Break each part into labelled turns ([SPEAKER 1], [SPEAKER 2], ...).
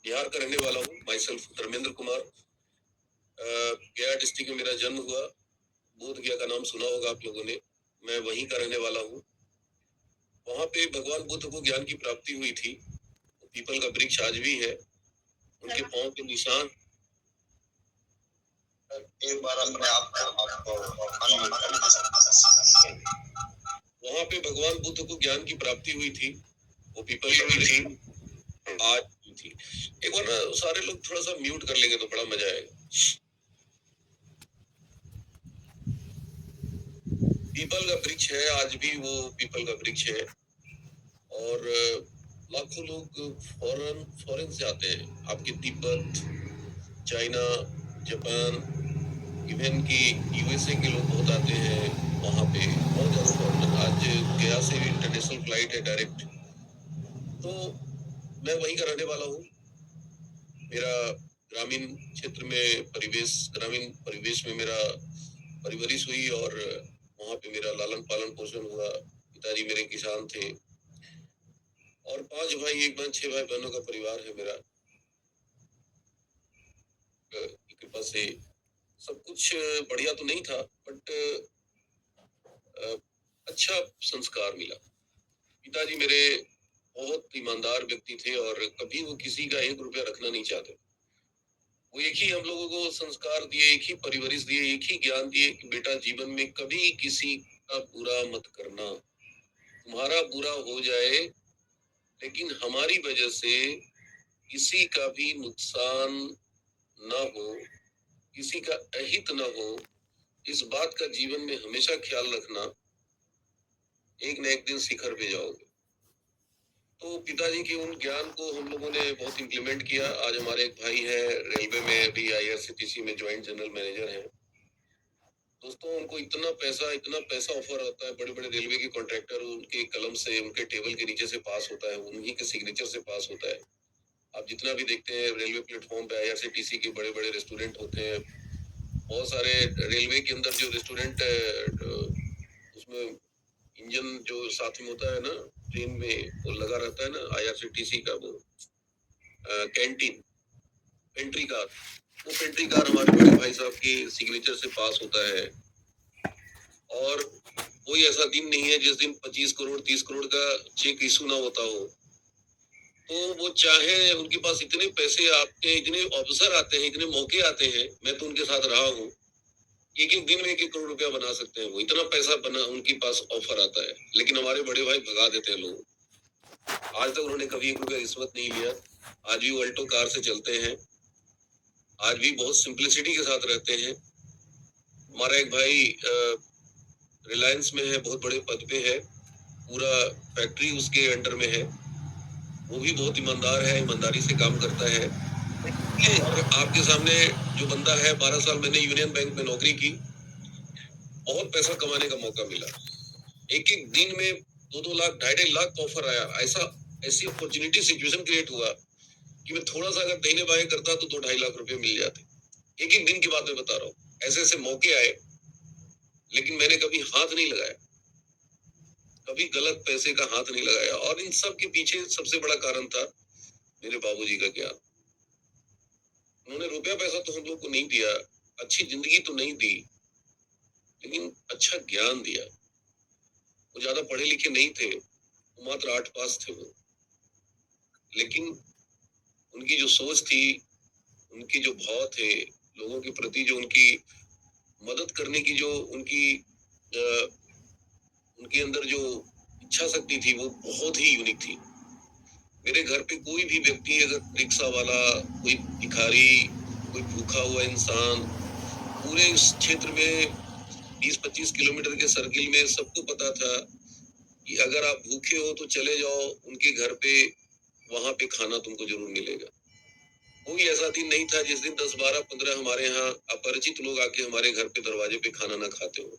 [SPEAKER 1] बिहार का रहने वाला हूँ। My self Dharmendra Kumar. गया डिस्ट्रिक्ट में मेरा जन्म हुआ। बोध गया का नाम सुना होगा आप लोगों ने। मैं वहीं का रहने वाला हूँ। वहां पे भगवान बुद्ध को ज्ञान की प्राप्ति हुई थी। पीपल का वृक्ष आज भी है, उनके पांव के निशान। एक बार अपने आप वहां पे भगवान बुद्ध को ज्ञान की प्राप्ति हुई थी। वो पीपल का वृक्ष आज भी थी। एक बार ना सारे लोग थोड़ा सा म्यूट कर लेंगे तो बड़ा मजा आएगा। पीपल का वृक्ष है, आज भी वो पीपल का वृक्ष है। और लाखों लोग फॉरेन से आते हैं। आपके तिब्बत, चाइना, जापान, इवन की यूएसए के लोग बहुत आते हैं वहां पे। बहुत ज्यादा फॉरेनर। आज गया से भी इंटरनेशनल फ्लाइट है डायरेक्ट। तो मैं वहीं का रहने वाला हूँ। मेरा ग्रामीण क्षेत्र में ग्रामीण परिवेश में मेरा परवरिश हुई और वहां पे मेरा लालन पालन पोषण हुआ। पिताजी मेरे किसान थे और 5 भाई 1 बहन 6 भाई बहनों का परिवार है मेरा। की कृपा से सब कुछ बढ़िया तो नहीं था, बट अच्छा संस्कार मिला। पिताजी मेरे बहुत ईमानदार व्यक्ति थे और कभी वो किसी का 1 रुपया रखना नहीं चाहते। वो एक ही हम लोगों को संस्कार दिए, एक ही परवरिश दिए, एक ही ज्ञान दिए कि बेटा जीवन में कभी किसी का बुरा मत करना। तुम्हारा बुरा हो जाए लेकिन हमारी वजह से किसी का भी नुकसान ना हो, किसी का अहित ना हो, इस बात का जीवन में हमेशा ख्याल रखना। एक न एक दिन शिखर पे जाओगे। तो पिताजी के उन ज्ञान को हम लोगों ने बहुत इम्प्लीमेंट किया। आज हमारे एक भाई है रेलवे में, अभी आईआरसीटीसी में ज्वाइंट जनरल मैनेजर हैं। दोस्तों उनको इतना पैसा ऑफर होता है। बड़े बड़े रेलवे के कॉन्ट्रैक्टर उनके कलम से, उनके टेबल के नीचे से पास होता है, उन्हीं के सिग्नेचर से पास होता है। आप जितना भी देखते हैं रेलवे प्लेटफॉर्म पे आईआरसीटीसी के बड़े बड़े रेस्टोरेंट होते हैं। बहुत सारे रेलवे के अंदर जो रेस्टोरेंट उसमें इंजन जो साथ में होता है ना, ट्रेन में वो लगा रहता है ना आईआरसीटीसी का वो कैंटीन, पेंट्री कार। वो पेंट्री कार हमारे बड़े भाई साहब के सिग्नेचर से पास होता है। और कोई ऐसा दिन नहीं है जिस दिन 25 करोड़ 30 करोड़ का चेक इशू ना होता हो। तो वो चाहे, उनके पास इतने पैसे आते हैं, इतने अवसर आते हैं, इतने मौके आते हैं। मैं तो उनके साथ रहा हूँ। एक एक दिन में 1 करोड़ रुपया बना सकते हैं। वो इतना पैसा बना, उनके पास ऑफर आता है। लेकिन हमारे बड़े भाई भगा देते हैं लोग। आज तक उन्होंने कभी 1 रुपया रिश्वत नहीं लिया। आज भी वो अल्टो कार से चलते हैं। आज भी बहुत सिंप्लिसिटी के साथ रहते हैं। हमारा एक भाई रिलायंस में है, बहुत बड़े पद पे है, पूरा फैक्ट्री उसके अंडर में है। वो भी बहुत ईमानदार है, ईमानदारी से काम करता है। और आपके सामने जो बंदा है, 12 साल मैंने यूनियन बैंक में नौकरी की। बहुत पैसा कमाने का मौका मिला। एक एक दिन में 2-2 लाख 2.5 लाख का ऑफर आया। ऐसी अपॉर्चुनिटी सिचुएशन क्रिएट हुआ कि मैं थोड़ा सा अगर दाहिने बाएं करता तो 2-2.5 लाख रुपए मिल जाते। एक एक दिन की बात मैं बता रहा हूँ। ऐसे ऐसे मौके आए, लेकिन मैंने कभी हाथ नहीं लगाया, कभी गलत पैसे का हाथ नहीं लगाया। और इन सब के पीछे सबसे बड़ा कारण था मेरे बाबूजी का ज्ञान। उन्होंने रुपया पैसा तो हम लोग को नहीं दिया, अच्छी जिंदगी तो नहीं दी, लेकिन अच्छा ज्ञान दिया। वो ज्यादा पढ़े लिखे नहीं थे, वो मात्र 8 पास थे वो। लेकिन उनकी जो सोच थी, उनके जो भाव थे, लोगों के प्रति जो उनकी मदद करने की जो उनके अंदर जो इच्छा शक्ति थी, वो बहुत ही यूनिक थी। मेरे घर पे कोई भी व्यक्ति, अगर रिक्शा वाला, कोई भिखारी, कोई भूखा हुआ इंसान, पूरे इस क्षेत्र में 20-25 किलोमीटर के सर्किल में सबको पता था कि अगर आप भूखे हो तो चले जाओ उनके घर पे, वहां पे खाना तुमको जरूर मिलेगा। कोई ऐसा दिन नहीं था जिस दिन 10, 12, 15 हमारे यहाँ अपरिचित लोग आके हमारे घर पे दरवाजे पे खाना ना खाते हो।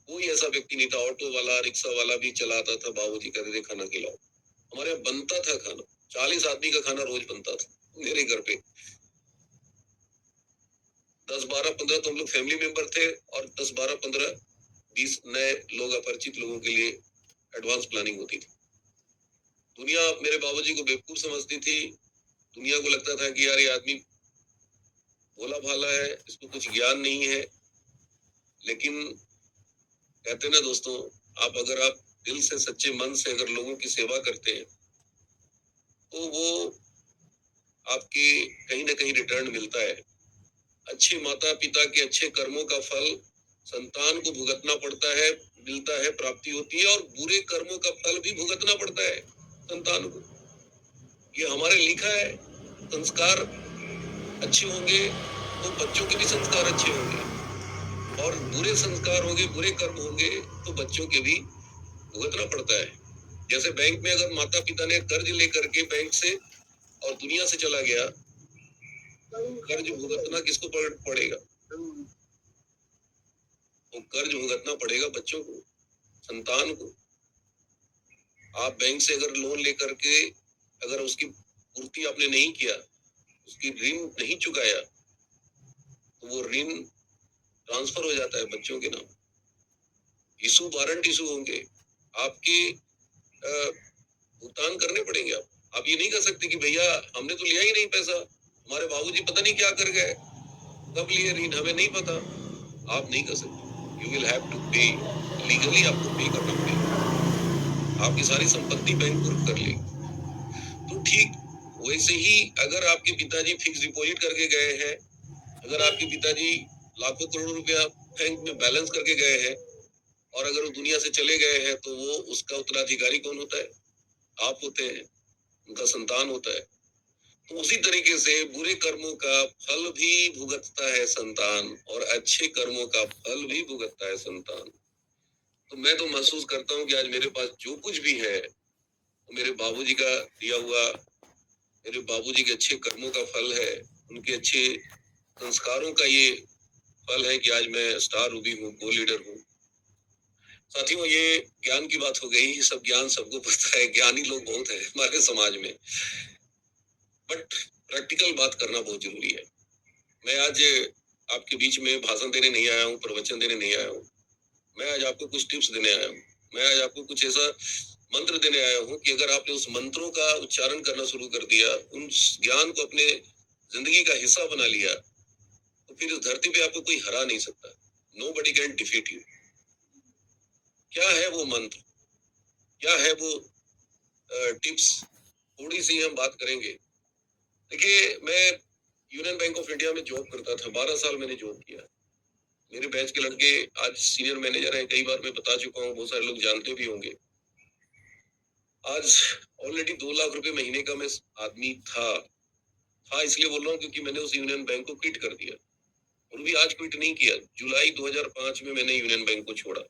[SPEAKER 1] कोई ऐसा व्यक्ति नहीं था। ऑटो वाला, रिक्शा वाला भी चलाता था, बाबूजी कहते थे खाना खिलाओ। हमारे यहाँ बनता था खाना। 40 आदमी का खाना रोज बनता था मेरे घर पे। 10, 12, 15 तो हम लोग फैमिली मेंबर थे, और 10, 12, 15, 20 नए लोग, अपरिचित लोगों के लिए एडवांस प्लानिंग होती थी। दुनिया मेरे बाबूजी को बेवकूफ समझती थी, दुनिया को लगता था कि यार ये आदमी भोला भाला है, इसको कुछ ज्ञान नहीं है। लेकिन कहते ना दोस्तों, आप दिल से सच्चे मन से अगर लोगों की सेवा करते हैं तो वो आपके कहीं ना कहीं रिटर्न मिलता है। अच्छे माता पिता के अच्छे कर्मों का फल संतान को भुगतना पड़ता है, मिलता है, प्राप्ति होती है, और बुरे कर्मों का फल भी भुगतना पड़ता है संतान को। ये हमारे लिखा है। संस्कार अच्छे होंगे तो बच्चों के भी संस्कार अच्छे होंगे, और बुरे संस्कार होंगे, बुरे कर्म होंगे तो बच्चों के भी भुगतना पड़ता है। जैसे बैंक में अगर माता पिता ने कर्ज लेकर के बैंक से और दुनिया से चला गया, कर्ज भुगतना किसको पड़ेगा? वो कर्ज भुगतना पड़ेगा बच्चों को, संतान को। आप बैंक से अगर लोन लेकर के अगर उसकी पूर्ति आपने नहीं किया, उसकी ऋण नहीं चुकाया, तो वो ऋण ट्रांसफर हो जाता है बच्चों के नाम। इशू वारंट इशू होंगे, आपके भुगतान करने पड़ेंगे। आप ये नहीं कर सकते कि भैया हमने तो लिया ही नहीं पैसा, हमारे बाबूजी पता नहीं क्या कर गए, कब लिए ऋण हमें नहीं पता। आप नहीं कर सकते। यू विल हैव टू पे, लीगली आपको पे करना पड़ेगा। आपकी सारी संपत्ति बैंक कुर्क कर लेगी। तो ठीक वैसे ही अगर आपके पिताजी फिक्स डिपॉजिट करके गए हैं, अगर आपके पिताजी लाखों करोड़ों रुपया बैंक में बैलेंस करके गए हैं, और अगर वो दुनिया से चले गए हैं, तो वो उसका उत्तराधिकारी कौन होता है? आप होते हैं, उनका संतान होता है। तो उसी तरीके से बुरे कर्मों का फल भी भुगतता है संतान, और अच्छे कर्मों का फल भी भुगतता है संतान। तो मैं तो महसूस करता हूँ कि आज मेरे पास जो कुछ भी है वो मेरे बाबूजी का दिया हुआ, मेरे बाबूजी के अच्छे कर्मों का फल है, उनके अच्छे संस्कारों का ये फल है कि आज मैं स्टार रूबी हूँ, को लीडर हूँ। साथियों, ये ज्ञान की बात हो गई। सब ज्ञान सबको पता है, ज्ञानी लोग बहुत है हमारे समाज में, बट प्रैक्टिकल बात करना बहुत जरूरी है। मैं आज आपके बीच में भाषण देने नहीं आया हूँ, प्रवचन देने नहीं आया हूँ। मैं आज आपको कुछ टिप्स देने आया हूँ। मैं आज आपको कुछ ऐसा मंत्र देने आया हूँ कि अगर आपने उस मंत्रों का उच्चारण करना शुरू कर दिया, उन ज्ञान को अपने जिंदगी का हिस्सा बना लिया, तो फिर इस धरती पे आपको कोई हरा नहीं सकता। Nobody can defeat you। क्या है वो मंत्र, क्या है वो टिप्स, थोड़ी सी हम बात करेंगे। देखिए, मैं यूनियन बैंक ऑफ इंडिया में जॉब करता था, 12 साल मैंने जॉब किया। मेरे बैच के लड़के आज सीनियर मैनेजर हैं, कई बार मैं बता चुका हूँ, बहुत सारे लोग जानते भी होंगे। आज ऑलरेडी 2 लाख रुपए महीने का मैं आदमी था इसलिए बोल रहा हूँ क्योंकि मैंने उस यूनियन बैंक को क्विट कर दिया, और भी आज क्विट नहीं किया। जुलाई 2005 में मैंने यूनियन बैंक को छोड़ा।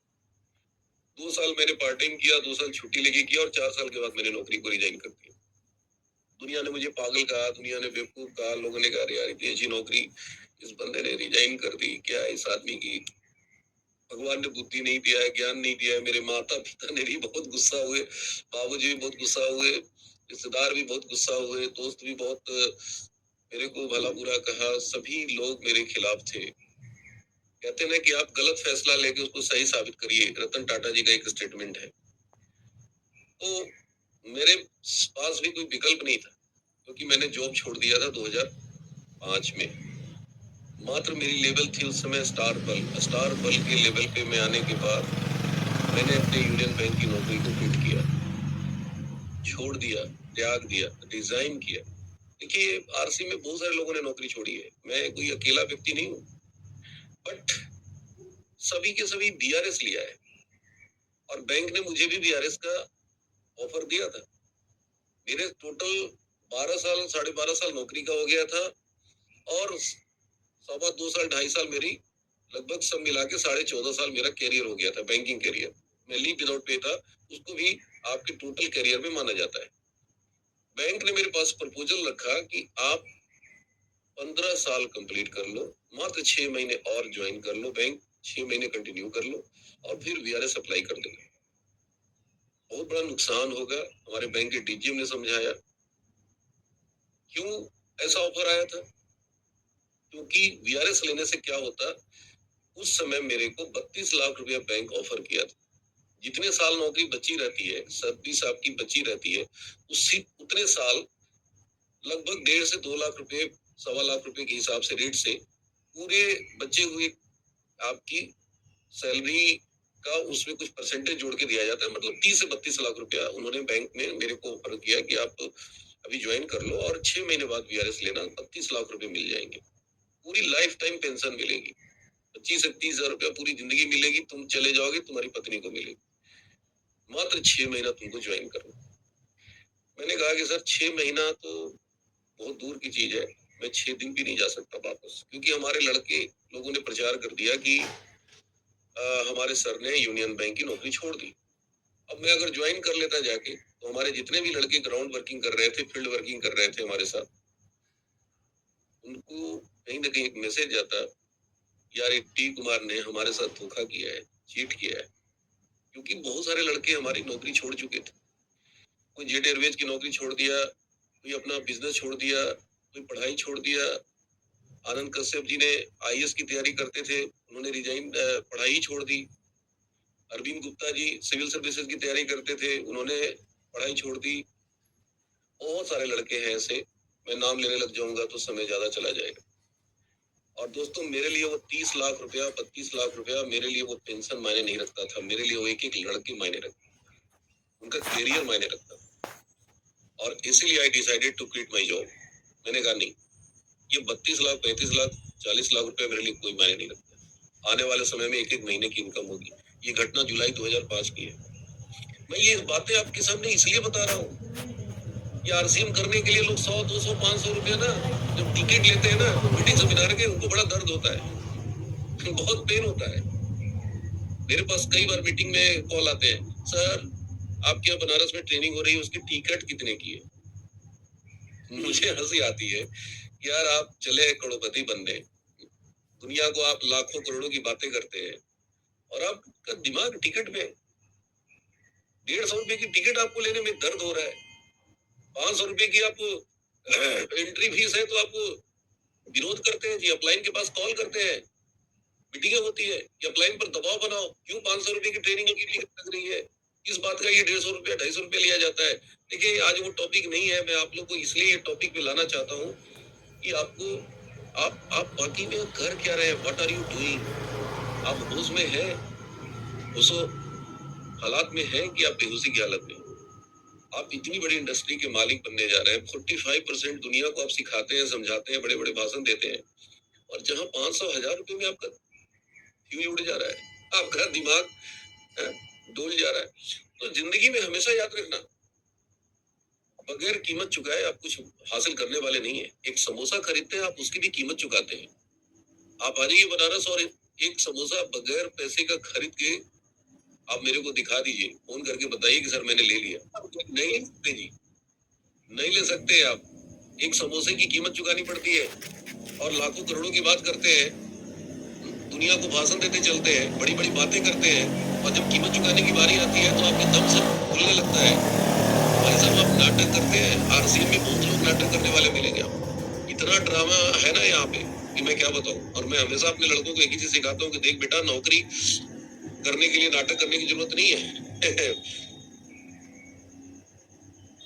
[SPEAKER 1] 2 साल मैंने पार्ट टाइम किया, 2 साल छुट्टी लेके किया, और 4 साल के बाद मैंने नौकरी को रिजाइन कर दिया। दुनिया ने मुझे पागल कहा, दुनिया ने बेवकूफ कहा, लोगों ने कहा यार इतनी अच्छी नौकरी इस बंदे ने रिजाइन कर दी, क्या इस आदमी की, भगवान ने बुद्धि नहीं दिया है, ज्ञान नहीं दिया है। मेरे माता पिता ने भी बहुत गुस्सा हुए, बाबूजी भी बहुत गुस्सा हुए, रिश्तेदार भी बहुत गुस्सा हुए, दोस्त भी बहुत मेरे को भला बुरा कहा, सभी लोग मेरे खिलाफ थे। कहते ना कि आप गलत फैसला लेके उसको सही साबित करिए, रतन टाटा जी का एक स्टेटमेंट है। तो मेरे पास भी कोई विकल्प नहीं था, क्योंकि मैंने जॉब छोड़ दिया था 2005 में। मात्र मेरी लेवल थी उस समय स्टार बल के लेवल पे मैं आने के बाद मैंने अपने यूनियन बैंक की नौकरी को क्विट किया, छोड़ दिया, त्याग दिया, रिजाइन किया। देखिए, आरसी में बहुत सारे लोगों ने नौकरी छोड़ी है, मैं कोई अकेला व्यक्ति नहीं हूँ, बट सभी के सभी बीआरएस लिया है, और बैंक ने मुझे भी बीआरएस का ऑफर दिया था। मेरे टोटल 12 साल 12.5 साल नौकरी का हो गया था, और 2.25 साल 2.5 साल मेरी लगभग सब मिला के 14.5 साल मेरा कैरियर हो गया था, बैंकिंग कैरियर। मैं लीव विदाउट पे था, उसको भी आपके टोटल कैरियर में माना जाता है। बैंक ने मेरे पास प्रपोजल रखा कि आप 15 साल कंप्लीट कर लो, मात्र 6 महीने और ज्वाइन कर लो बैंक, 6 महीने कंटिन्यू कर लो, और फिर वीआरएस अप्लाई कर देना। बहुत बड़ा नुकसान होगा। हमारे बैंक के डीजीएम ने समझाया। क्यों ऐसा ऑफर आया था? क्योंकि वीआरएस लेने से क्या होता, उस समय मेरे को 32 लाख रुपया बैंक ऑफर किया था। जितने साल नौकरी बची रहती है, सर्विस आपकी बची रहती है, उसी उतने साल लगभग 1.5 से 2 लाख रुपए, 1.25 लाख रुपए के हिसाब से रेट से पूरे बचे हुए आपकी सैलरी का उसमें कुछ परसेंटेज जोड़ के दिया जाता है। मतलब 30 से 32 लाख रुपया उन्होंने बैंक में मेरे को ऑफर किया कि आप अभी ज्वाइन कर लो और 6 महीने बाद वीआरएस लेना, 32 लाख रुपए मिल जाएंगे, पूरी लाइफ टाइम पेंशन मिलेगी, 25 से 30 हजार रुपया पूरी जिंदगी मिलेगी, तुम चले जाओगे तुम्हारी पत्नी को मिलेगी, मात्र 6 महीना तुमको ज्वाइन करना। मैंने कहा कि सर 6 महीना तो बहुत दूर की चीज है, मैं 6 दिन भी नहीं जा सकता वापस, क्योंकि हमारे लड़के लोगों ने प्रचार कर दिया कि हमारे सर ने यूनियन बैंक की नौकरी छोड़ दी। अब मैं अगर ज्वाइन कर लेता जाके तो हमारे जितने भी लड़के ग्राउंड वर्किंग कर रहे थे, फील्ड वर्किंग कर रहे थे हमारे साथ, उनको कहीं ना कहीं एक मैसेज आता, यार एक टी कुमार ने हमारे साथ धोखा किया है, चीट किया है, क्योंकि बहुत सारे लड़के हमारी नौकरी छोड़ चुके थे। कोई जेट एयरवेज की नौकरी छोड़ दिया, कोई अपना बिजनेस छोड़ दिया, कोई पढ़ाई छोड़ दिया। आनंद कश्यप जी ने आईएएस की तैयारी करते थे, उन्होंने रिजाइन पढ़ाई छोड़ दी। अरविंद गुप्ता जी सिविल सर्विसेज की तैयारी करते थे, उन्होंने पढ़ाई छोड़ दी। बहुत सारे लड़के हैं ऐसे, मैं नाम लेने लग जाऊंगा तो समय ज्यादा चला जाएगा। और दोस्तों मेरे लिए वो 30 लाख रुपया, 32 लाख रुपया मेरे लिए वो पेंशन मायने नहीं रखता था, मेरे लिए वो एक एक लड़के मायने रखता, उनका करियर मायने रखता था। और इसीलिए I decided to quit my job. मैंने कहा नहीं, ये 32 लाख, 35 लाख, 40 लाख रुपया मेरे लिए कोई मायने नहीं रखता। आने वाले समय में एक एक महीने की इनकम होगी। ये घटना जुलाई 2005 की है। मैं ये बातें आपके सामने इसलिए बता रहा हूँ, ये आरसीएम करने के लिए लोग 100, 200, 500 रुपया ना जब टिकट लेते हैं ना मीटिंग सेमिनार के, उनको बड़ा दर्द होता है, बहुत पेन होता है। मेरे पास कई बार मीटिंग में कॉल आते हैं, सर आपके यहाँ बनारस में ट्रेनिंग हो रही है, उसकी टिकट कितने की है? मुझे हंसी आती है, यार आप चले करोड़पति बनने, दुनिया को आप लाखों करोड़ों की बातें करते हैं और आपका दिमाग टिकट में, 150 रुपए की टिकट आपको लेने में दर्द हो रहा है। 500 रुपए की आप एंट्री फीस है तो आप विरोध करते हैं जी, अपलाइन के पास कॉल करते हैं, मीटिंगें होती है कि अपलाइन पर दबाव बनाओ, क्यों 500 रुपए की ट्रेनिंग की टिकट लग रही है, इस बात का ये 150 रुपया, 250 रुपया लिया जाता है। देखिए आज वो टॉपिक नहीं है, मैं आप लोग को इसलिए ये टॉपिक पे लाना चाहता हूँ कि आपको आप बाकी में कर क्या रहे हैं, व्हाट आर यू डूइंग, आप होश में है, होशो हालात में है कि आप बेहोशी की हालत में? आप इतनी बड़ी इंडस्ट्री के मालिक बनने जा रहे हैं, 45% दुनिया को आप सिखाते हैं, समझाते हैं, बड़े बड़े भाषण देते हैं, और जहां 500 1000 रुपए में आपका फ्यूल उड़ जा रहा है, आपका दिमाग डोल जा रहा है। तो जिंदगी में हमेशा याद रखना, बगैर कीमत चुकाए आप कुछ हासिल करने वाले नहीं है। एक समोसा खरीदते हैं आप, उसकी भी कीमत चुकाते हैं। आप आ जाइए बनारस और एक समोसा बगैर पैसे का खरीद के आप मेरे को दिखा दीजिए, फोन करके बताइए कि सर मैंने ले लिया। नहीं ले सकते जी, नहीं ले सकते आप। एक समोसे की कीमत चुकानी पड़ती है और लाखों करोड़ों की बात करते हैं, दुनिया को भाषण देते चलते हैं, बड़ी बड़ी बातें करते हैं, और जब कीमत चुकाने की बारी आती है तो आपके दम से भूलने लगता है। भाई साहब आप नाटक करते हैं, आरसीएम में बहुत लोग नाटक करने वाले मिलेंगे आपको, इतना ड्रामा है ना यहाँ पे कि मैं क्या बताऊं। और मैं हमेशा अपने लड़कों को एक ही चीज सिखाता हूँ कि देख बेटा, नौकरी करने के लिए नाटक करने की जरूरत नहीं है।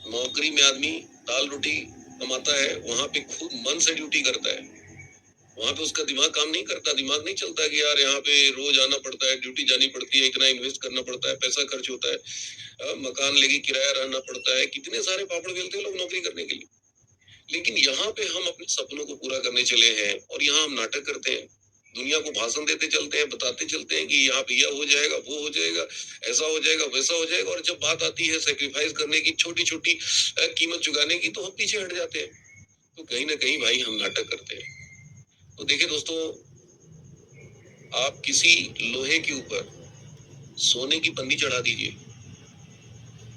[SPEAKER 1] नौकरी में आदमी दाल रोटी कमाता है, वहां पे खूब मन से ड्यूटी करता है, वहां पे उसका दिमाग काम नहीं करता, दिमाग नहीं चलता कि यार यहाँ पे रोज आना पड़ता है, ड्यूटी जानी पड़ती है, इतना इन्वेस्ट करना पड़ता है, पैसा खर्च होता है, मकान लेके किराया रहना पड़ता है, कितने सारे पापड़ बेलते हैं लोग नौकरी करने के लिए। लेकिन यहाँ पे हम अपने सपनों को पूरा करने चले हैं और यहाँ हम नाटक करते हैं, दुनिया को भाषण देते चलते हैं, बताते चलते हैं कि यहाँ पे यह हो जाएगा, वो हो जाएगा, ऐसा हो जाएगा, वैसा हो जाएगा, और जब बात आती है सेक्रीफाइस करने की, छोटी छोटी कीमत चुकाने की, तो हम पीछे हट जाते हैं। तो कहीं ना कहीं भाई हम नाटक करते हैं। तो देखिए दोस्तों, आप किसी लोहे के ऊपर सोने की पन्नी चढ़ा दीजिए,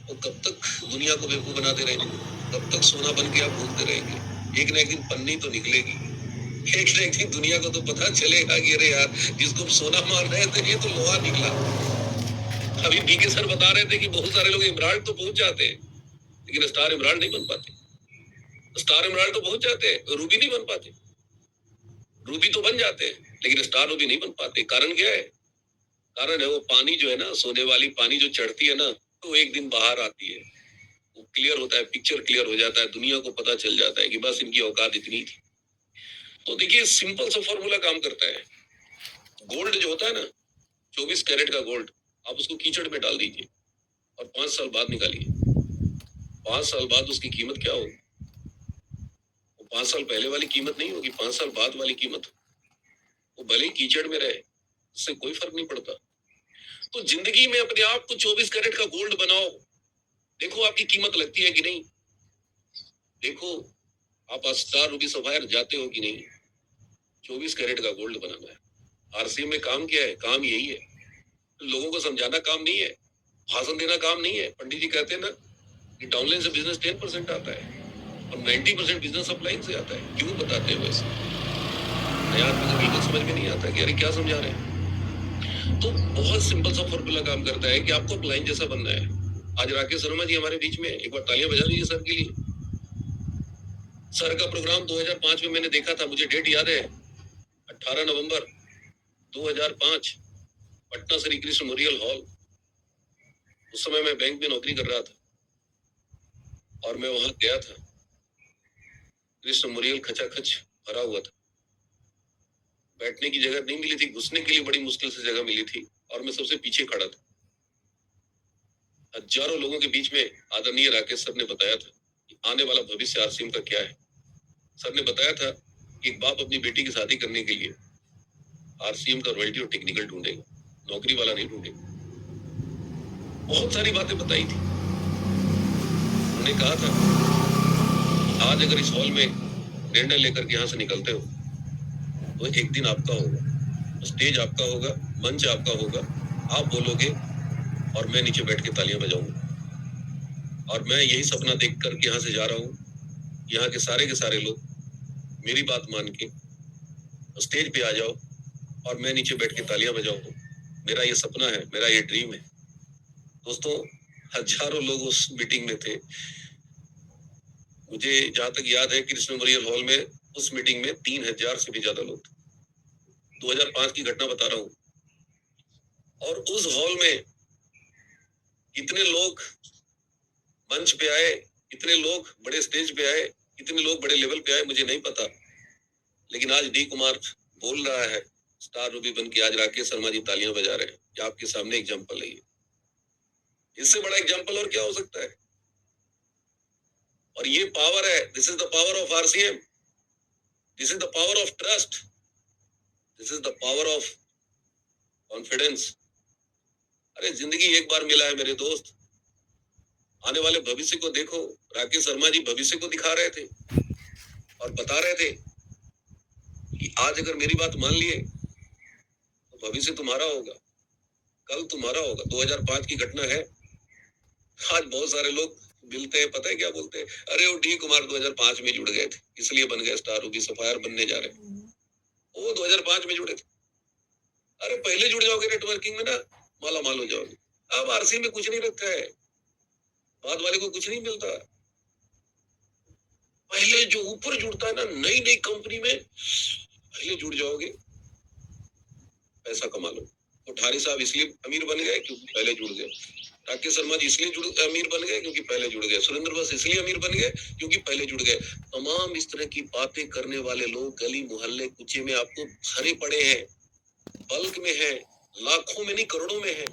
[SPEAKER 1] तो कब तक दुनिया को बेवकूफ बनाते रहेंगे, कब तक सोना बन के आप घूमते रहेंगे। एक ना एक दिन पन्नी तो निकलेगी, एक ना एक दिन दुनिया को तो पता चलेगा कि अरे यार, जिसको सोना मान रहे थे ये तो लोहा निकला। अभी बीके सर बता रहे थे कि बहुत सारे लोग इमराल्ड तो पहुंच जाते हैं, लेकिन स्टार इमराल्ड नहीं बन पाते। स्टार इमराल्ड तो पहुंच जाते हैं, रूबी नहीं बन पाते। रूबी तो बन जाते हैं लेकिन स्टार रूबी नहीं बन पाते। कारण क्या है? कारण है वो पानी जो है ना, सोने वाली पानी जो चढ़ती है ना, तो एक दिन बाहर आती है, क्लियर होता है, पिक्चर क्लियर हो जाता है, दुनिया को पता चल जाता है कि बस इनकी औकात इतनी थी। तो देखिए सिंपल सा फॉर्मूला काम करता है। गोल्ड जो होता है ना, 24 कैरेट का गोल्ड, आप उसको कीचड़ में डाल दीजिए और 5 साल बाद निकालिए। 5 साल बाद उसकी कीमत क्या होगी? वो 5 साल पहले वाली कीमत नहीं होगी, 5 साल बाद वाली कीमत। वो भले ही कीचड़ में रहे, उससे कोई फर्क नहीं पड़ता। तो जिंदगी में अपने आप को 24 कैरेट का गोल्ड बनाओ। देखो आपकी कीमत लगती है कि नहीं। देखो आप स्टार रूबी सफायर जाते हो कि नहीं। 24 कैरेट का गोल्ड बनाना है। आरसीएम में काम क्या है? काम यही है। लोगों को समझाना काम नहीं है, भाषण देना काम नहीं है। पंडित जी कहते हैं ना कि डाउनलाइन से बिजनेस 10% आता है और 90% बिजनेस अपलाइन से आता है। क्यों बताते हैं वैसे? नया आदमी को बिल्कुल समझ में नहीं आता कि अरे क्या समझा रहे हैं। तो बहुत सिंपल सा फॉर्मूला काम करता है कि आपको अपलाइन जैसा बनना है। आज राकेश शर्मा जी हमारे बीच में, एक बार तालियां बजा दीजिए सर के लिए। सर का प्रोग्राम 2005 में मैंने देखा था, मुझे डेट याद है, 18 नवंबर 2005, पटना श्री कृष्ण मेमोरियल हॉल। उस समय मैं बैंक में नौकरी कर रहा था और मैं वहां गया था। कृष्ण मेमोरियल खचाखच भरा हुआ था, बैठने की जगह नहीं मिली थी, घुसने के लिए बड़ी मुश्किल से जगह मिली थी और मैं सबसे पीछे खड़ा था। हजारों लोगों के बीच में आदरणीय राकेश सर ने बताया था कि आने वाला भविष्य आरसीएम का क्या है। सर ने बताया था कि एक बाप अपनी बेटी की शादी करने के लिए आरसीएम का रॉयल्टी और टेक्निकल ढूंढेगा, नौकरी वाला नहीं ढूंढेगा। बहुत सारी बातें बताई थी। उन्होंने कहा था आज अगर इस हॉल में निर्णय लेकर के यहाँ से निकलते हो तो एक दिन आपका होगा, स्टेज आपका होगा, मंच आपका होगा, आप बोलोगे और मैं नीचे बैठ के तालियां बजाऊंगा। और मैं यही सपना देख कर यहाँ से जा रहा हूँ, यहाँ के सारे लोग मेरी बात मान के स्टेज पे आ जाओ और मैं नीचे बैठ के तालियां बजाऊं। मेरा ये सपना है, मेरा ये ड्रीम है। दोस्तों हजारों लोग उस मीटिंग में थे। मुझे जहां तक याद है कृष्ण मेमोरियल हॉल में उस मीटिंग में 3000 से भी ज्यादा लोग थे। 2005 की घटना बता रहा हूँ। और उस हॉल में कितने लोग मंच पे आए, कितने लोग बड़े स्टेज पे आए, कितने लोग बड़े लेवल पे आए, मुझे नहीं पता। लेकिन आज डी कुमार बोल रहा है स्टार रूबी बन के, आज राकेश शर्मा जी तालियां बजा रहे हैं। ये आपके सामने एग्जाम्पल है। इससे बड़ा एग्जाम्पल और क्या हो सकता है? और ये पावर है। This is the power of RCM, this is the power of trust, this is the power of confidence. अरे जिंदगी एक बार मिला है मेरे दोस्त। आने वाले भविष्य को देखो। राकेश शर्मा जी भविष्य को दिखा रहे थे और बता रहे थे कि आज अगर मेरी बात मान लिए तो भविष्य तुम्हारा होगा, कल तुम्हारा होगा। 2005 की घटना है। आज बहुत सारे लोग मिलते हैं, पता है क्या बोलते हैं? अरे वो डी कुमार 2005 में जुड़ गए थे इसलिए बन गए स्टार रूबी सफायर बनने जा रहे। वो 2005 में जुड़े थे। अरे पहले जुड़ जाओगे नेटवर्किंग में ना, माला माल हो जाओगे। अब आरसी में कुछ नहीं रखा है, बाद वाले को कुछ नहीं मिलता। पहले जो ऊपर जुड़ता है ना, नई नई कंपनी में पहले जुड़ जाओगे, पैसा कमा लो। कोठारी साहब इसलिए अमीर बन गए क्योंकि पहले जुड़ गए। राकेश शर्मा जी इसलिए अमीर बन गए क्योंकि पहले जुड़ गए। सुरेंद्र बस इसलिए अमीर बन गए क्योंकि पहले जुड़ गए। तमाम इस तरह की बातें करने वाले लोग गली मोहल्ले कुचे में आपको भरे पड़े हैं, बल्क में है, लाखों में नहीं करोड़ों में है।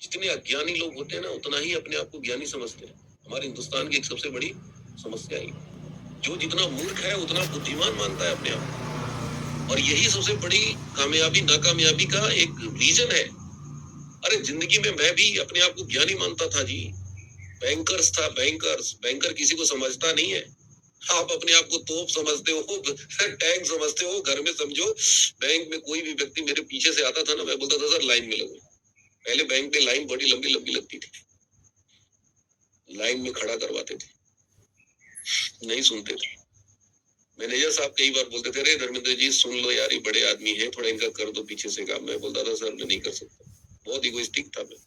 [SPEAKER 1] जितने अज्ञानी लोग होते हैं ना, उतना ही अपने आप को ज्ञानी समझते हैं। हमारे हिंदुस्तान की एक सबसे बड़ी समस्या है, जो जितना मूर्ख है उतना बुद्धिमान मानता है अपने आप। और यही सबसे बड़ी कामयाबी नाकामयाबी का एक रीजन है। अरे जिंदगी में मैं भी अपने आप को ज्ञानी मानता था जी, बैंकर्स था, बैंकर किसी को समझता नहीं है। आप अपने आप को तोप समझते हो, टैंक समझते हो। घर में समझो, बैंक में कोई भी व्यक्ति मेरे पीछे से आता था ना, मैं बोलता था सर लाइन में लगो। पहले बैंक में लाइन बड़ी लंबी लंबी लगती थी, लाइन में खड़ा करवाते थे, नहीं सुनते थे। मैनेजर साहब कई बार बोलते थे, अरे धर्मेंद्र जी सुन लो यार, ये बड़े आदमी है, थोड़ा इनका कर दो पीछे से काम। मैं बोलता था सर मैं नहीं कर सकता। बहुत इगोइस्टिक था मैं,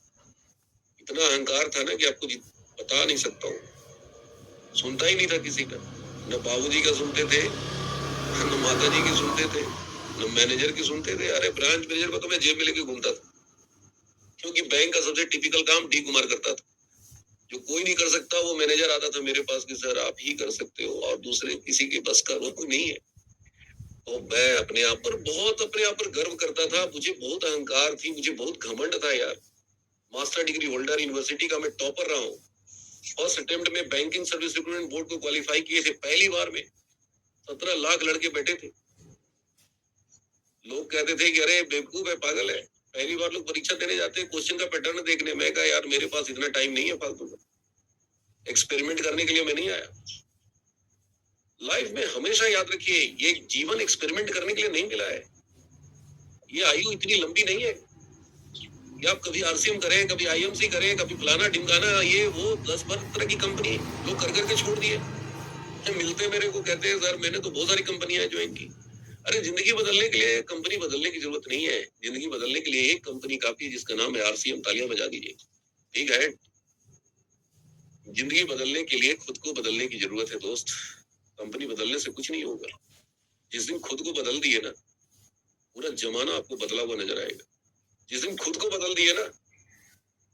[SPEAKER 1] इतना अहंकार था ना कि आपको बता नहीं सकता हूँ। सुनता ही नहीं था किसी का, न बाबूजी का सुनते थे, न माता जी की सुनते थे, न मैनेजर की सुनते थे। अरे ब्रांच मैनेजर को तो मैं जेब में लेके घूमता था, क्योंकि बैंक का सबसे टिपिकल काम डी कुमार करता था। जो कोई नहीं कर सकता वो मैनेजर आता था मेरे पास कि सर आप ही कर सकते हो, और दूसरे किसी के बस का वो नहीं है। तो मैं अपने आप पर गर्व करता था, मुझे बहुत अहंकार थी, मुझे बहुत घमंड था यार। मास्टर डिग्री होल्डर, यूनिवर्सिटी का मैं टॉपर रहा हूँ। फर्स्ट अटेम्प्ट में बैंकिंग सर्विस रिक्रूटमेंट बोर्ड को क्वालिफाई किए थे, पहली बार में 17 लाख लड़के बैठे थे। लोग कहते थे कि अरे बेवकूफ है, पागल है, पहली बार लोग परीक्षा देने जाते हैं क्वेश्चन का पैटर्न देखने। मैं कहा यार मेरे पास इतना टाइम नहीं है फालतू का, एक्सपेरिमेंट करने के लिए मैं नहीं आया। लाइफ में हमेशा याद रखिए, ये जीवन एक्सपेरिमेंट करने के लिए नहीं मिला है। ये आयु इतनी लंबी नहीं है कि आप कभी आरसीएम करें, कभी आईएमसी करें, कभी फलाना ढिमकाना, ये वो 10-12 तरह की कंपनी लोग कर करके छोड़ दिए। मिलते मेरे को कहते हैं सर मैंने तो बहुत सारी कंपनियां ज्वाइन की। अरे जिंदगी बदलने के लिए कंपनी बदलने की जरूरत नहीं है, जिंदगी बदलने के लिए एक कंपनी काफी है जिसका नाम है आरसीएम। तालियां बजा दीजिए, ठीक है। जिंदगी बदलने के लिए खुद को बदलने की जरूरत है दोस्त, कंपनी बदलने से कुछ नहीं होगा। जिस दिन खुद को बदल दिए ना, पूरा जमाना आपको बदला हुआ नजर आएगा। जिस दिन खुद को बदल दिए ना,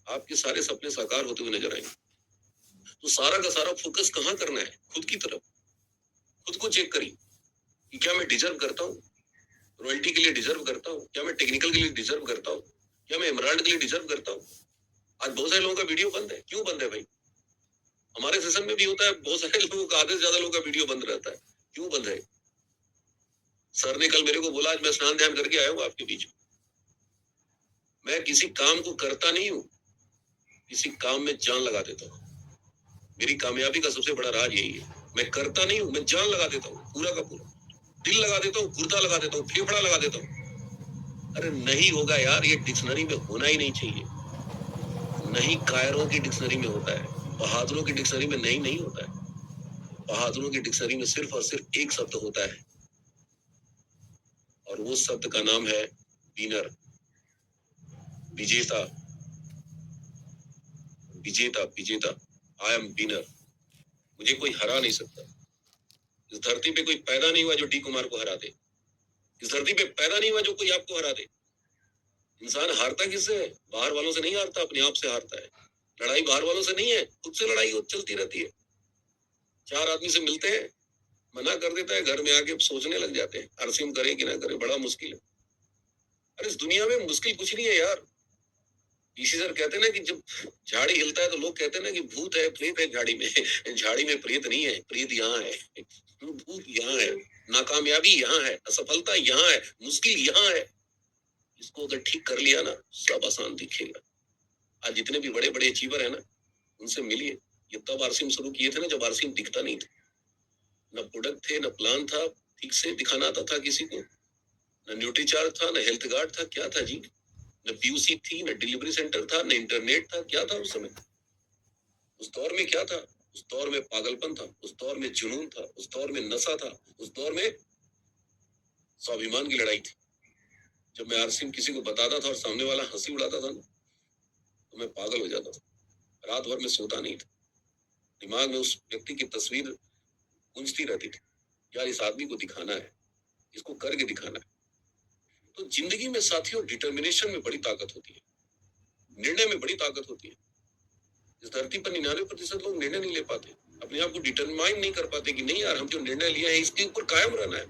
[SPEAKER 1] आपके सारे सपने साकार होते हुए नजर आएंगे। तो सारा का सारा फोकस कहाँ करना है? खुद की तरफ। खुद को चेक करिए कि क्या मैं डिजर्व करता हूँ, रॉयल्टी के लिए डिजर्व करता हूँ, क्या मैं टेक्निकल के लिए डिजर्व करता हूँ, क्या मैं एमराल्ड के लिए डिजर्व करता हूँ। आज बहुत सारे लोगों का वीडियो बंद है, क्यों बंद है भाई? हमारे सेशन में भी होता है, बहुत सारे लोगों का, आधे से ज्यादा लोगों का वीडियो बंद रहता है, क्यों बंद है? सर ने कल मेरे को बोला आज मैं स्नान ध्यान करके आया हूँ आपके बीच में। मैं किसी काम को करता नहीं हूँ, किसी काम में जान लगा देता हूँ। मेरी कामयाबी का सबसे बड़ा राज यही है, मैं करता नहीं हूँ, मैं जान लगा देता हूँ, पूरा का पूरा दिल लगा देता हूँ, गुर्दा लगा देता हूँ, फेफड़ा लगा देता हूँ। अरे नहीं होगा यार, ये डिक्शनरी में होना ही नहीं चाहिए। नहीं कायरों की डिक्शनरी में होता है, बहादुरों की डिक्शनरी में नहीं होता है। बहादुरों की डिक्शनरी में सिर्फ और सिर्फ एक शब्द होता है, और वो शब्द का नाम है विनर, विजेता, विजेता, विजेता। आई एम विनर, मुझे कोई हरा नहीं सकता। इस धरती पे कोई पैदा नहीं हुआ जो डी कुमार को हरा दे। इस धरती पे पैदा नहीं हुआ जो कोई आपको हरा दे। इंसान हारता किससे है? बाहर वालों से नहीं हारता, अपने आप से हारता है। लड़ाई बाहर वालों से नहीं है, खुद से लड़ाई चलती रहती है। चार आदमी से मिलते हैं, मना कर देता है, घर में आके सोचने लग जाते हैं आरसीएम करें कि ना करें, बड़ा मुश्किल है। अरे इस दुनिया में मुश्किल कुछ नहीं है यार। ईसी सर कहते हैं ना कि जब झाड़ी हिलता है तो लोग कहते हैं ना कि भूत है, प्रेत है झाड़ी में। झाड़ी में प्रेत नहीं है, प्रेत यहाँ है, भूत यहाँ है, नाकामयाबी यहाँ है, असफलता यहाँ है, मुश्किल यहाँ है। इसको अगर ठीक कर लिया ना, सब आसान दिखेगा। आज जितने भी बड़े बड़े अचीवर है ना, उनसे मिलिए। ये तब आरसीएम शुरू किए थे ना जब आरसीएम दिखता नहीं था, न प्रोडक्ट थे, न प्लान था ठीक से दिखाना आता था किसी को, न न्यूट्रीचार्ज था, न हेल्थ गार्ड था, क्या था जी? न पीयूसी थी, न डिलीवरी सेंटर था, न इंटरनेट था, क्या था उस समय? उस दौर में क्या था? उस दौर में पागलपन था, उस दौर में जुनून था, उस दौर में नशा था, उस दौर में स्वाभिमान की लड़ाई थी। जब मैं आरसीएम किसी को बताता था और सामने वाला हंसी उड़ाता था ना, तो मैं पागल हो जाता था। रात भर में सोता नहीं था, दिमाग में उस व्यक्ति की तस्वीर गूंजती रहती थी, यार इस आदमी को दिखाना है, इसको करके दिखाना है। तो जिंदगी में साथियों डिटर्मिनेशन में बड़ी ताकत होती है, निर्णय में बड़ी ताकत होती है। इस धरती पर 99% लोग निर्णय नहीं ले पाते, अपने आप को डिटरमाइन नहीं कर पाते कि नहीं यार हम जो निर्णय लिया है इसके ऊपर कायम रहना है।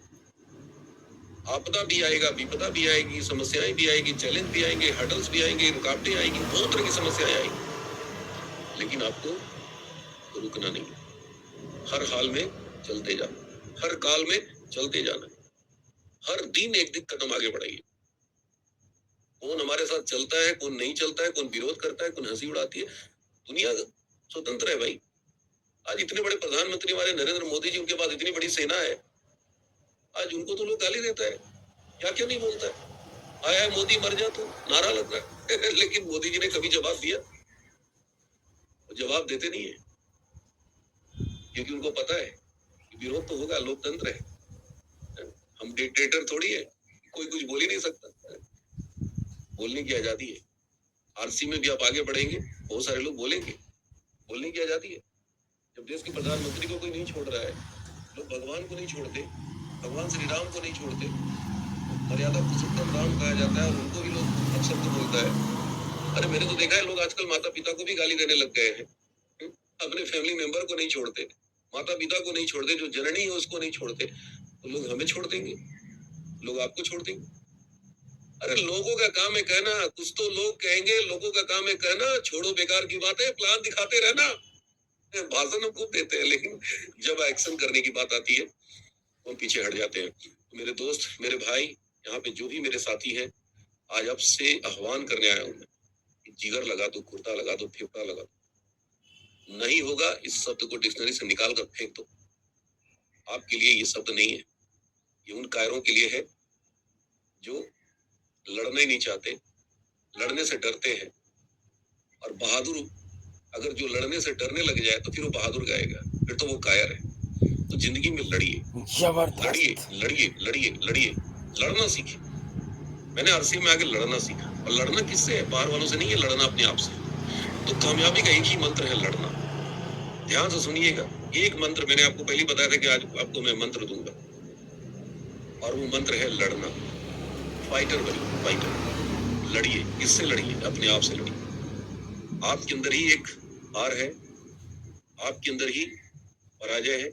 [SPEAKER 1] आपदा भी आएगा, विपदा भी आएगी, समस्याएं भी आएगी, चैलेंज भी आएंगे, हर्डल्स भी आएंगे, रुकावटें आएंगी, बहुत तरह की समस्याएं आएंगी, लेकिन आपको रुकना नहीं है। हर हाल में चलते जाना, हर काल में चलते जाना, हर दिन एक दिन कदम आगे बढ़ाइए। कौन हमारे साथ चलता है, कौन नहीं चलता है, कौन विरोध करता है, कौन हंसी उड़ाती है, दुनिया स्वतंत्र है भाई। आज इतने बड़े प्रधानमंत्री हमारे नरेंद्र मोदी जी, उनके पास इतनी बड़ी सेना है, आज उनको तो लोग गाली देता है, क्या क्या नहीं बोलता है, आया है मोदी मर जा, तो नारा लग रहा है। लेकिन मोदी जी ने कभी जवाब दिया? वो जवाब देते नहीं है, क्योंकि उनको पता है कि विरोध तो होगा, लोकतंत्र है, हम डिक्टेटर थोड़ी है, कोई कुछ बोल ही नहीं सकता। बोलने की आजादी है। आरसी में भी आप आगे बढ़ेंगे, बहुत सारे लोग बोलेंगे, बोलने की आजादी है। जब देश के प्रधानमंत्री को कोई नहीं छोड़ रहा है, लोग भगवान को नहीं छोड़ते, भगवान श्री राम को नहीं छोड़ते, मर्यादा पुरुषोत्तम राम कहा जाता है और उनको भी लोग अपशब्द बोलता है। अरे मैंने तो देखा है लोग आजकल माता पिता को भी गाली देने लग गए हैं। अपने फैमिली मेंबर को नहीं छोड़ते, माता पिता को नहीं छोड़ते, जो जननी है उसको नहीं छोड़ते, तो लोग हमें छोड़ देंगे, लोग आपको छोड़ देंगे। अरे लोगों का काम है कहना, कुछ तो लोग कहेंगे, लोगों का काम है कहना, छोड़ो बेकार की बातें, प्लान दिखाते रहना। भाषण हम खूब देते हैं, लेकिन जब एक्शन करने की बात आती है तो हम पीछे हट जाते हैं। तो मेरे दोस्त, मेरे भाई, यहाँ पे जो भी मेरे साथी हैं, आज आपसे आह्वान करने आया हूं मैं, जिगर लगा दो, कुर्ता लगा दो, फेफड़ा लगा दो। नहीं होगा, इस शब्द को डिक्शनरी से निकाल कर फेंक दो। आपके लिए ये शब्द नहीं है, ये उन कायरों के लिए है जो लड़ना ही नहीं चाहते, लड़ने से डरते हैं। और बहादुर अगर जो लड़ने से डरने लग जाए तो फिर वो बहादुर गाएगा, फिर तो वो कायर है। तो जिंदगी में लड़िए, लड़िए, लड़िए, लड़िए, लड़िए, लड़ना सीखिए। मैंने आरसीएम में आके लड़ना सीखा, और लड़ना किससे है? बाहर वालों से नहीं है, लड़ना अपने आप से। तो कामयाबी का एक ही मंत्र है, लड़ना। ध्यान से सुनिएगा, एक मंत्र मैंने आपको पहले बताया था कि आज आपको मैं मंत्र दूंगा, और वो मंत्र है लड़ना। फाइटर बनिए, फाइटर। लड़िए, किससे लड़िए? अपने आप से लड़िए। आपके अंदर ही एक हार है, आपके अंदर ही पराजय है,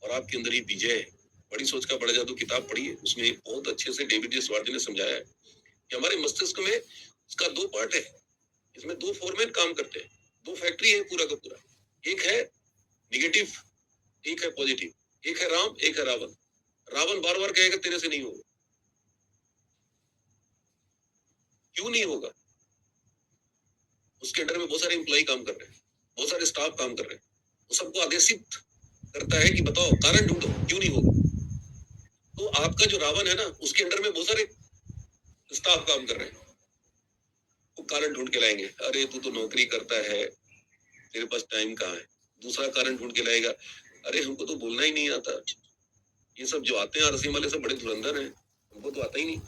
[SPEAKER 1] और आपके अंदर ही विजय है। बड़ी सोच का बड़ा जादू किताब पढ़िए, उसमें बहुत अच्छे से डेविड जे स्वार्टी ने समझाया है कि हमारे मस्तिष्क में इसका दो पार्ट है, इसमें दो फोरमैन काम करते हैं, दो फैक्ट्री है पूरा का पूरा। एक है निगेटिव, एक है पॉजिटिव, एक है राम, एक है रावण। रावण बार बार कहेगा तेरे से नहीं होगा। क्यों नहीं होगा? उसके अंडर में बहुत सारे एम्प्लॉय काम कर रहे हैं, बहुत सारे स्टाफ काम कर रहे हैं, वो सबको आदेशित करता है कि बताओ कारण ढूंढो, क्यों नहीं होगा। तो आपका जो रावण है ना, उसके अंडर में बहुत सारे स्टाफ काम कर रहे हैं, वो कारण ढूंढ के लाएंगे। अरे तू तो नौकरी करता है, तेरे पास टाइम कहाँ है। दूसरा कारण ढूंढ के लाएगा, अरे हमको तो बोलना ही नहीं आता। ये सब जो आते हैं आरसीएम वाले सब बड़े धुरंधर हैं, हमको तो आता ही नहीं।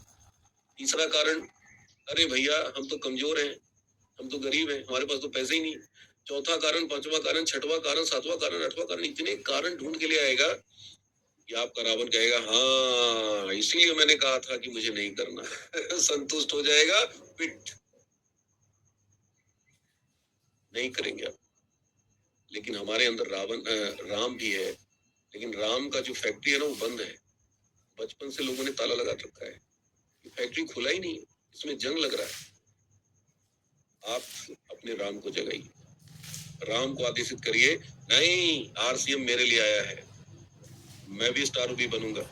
[SPEAKER 1] तीसरा कारण, अरे भैया हम तो कमजोर हैं, हम तो गरीब हैं, हमारे पास तो पैसे ही नहीं। चौथा कारण, पांचवा कारण, छठवां कारण, सातवां कारण, आठवां कारण, इतने कारण ढूंढ के ले आएगा कि आपका रावण कहेगा हाँ इसीलिए मैंने कहा था कि मुझे नहीं करना। संतुष्ट हो जाएगा, पिट नहीं करेंगे आप। लेकिन हमारे अंदर राम भी है, लेकिन राम का जो फैक्ट्री है ना, वो बंद है। बचपन से लोगों ने ताला लगा रखा है, ये फैक्ट्री खुला ही नहीं है, इसमें जंग लग रहा है। आप अपने राम को जगाइए, राम को आदेशित करिए, नहीं आरसीएम मेरे लिए आया है, मैं भी स्टार रूबी बनूंगा,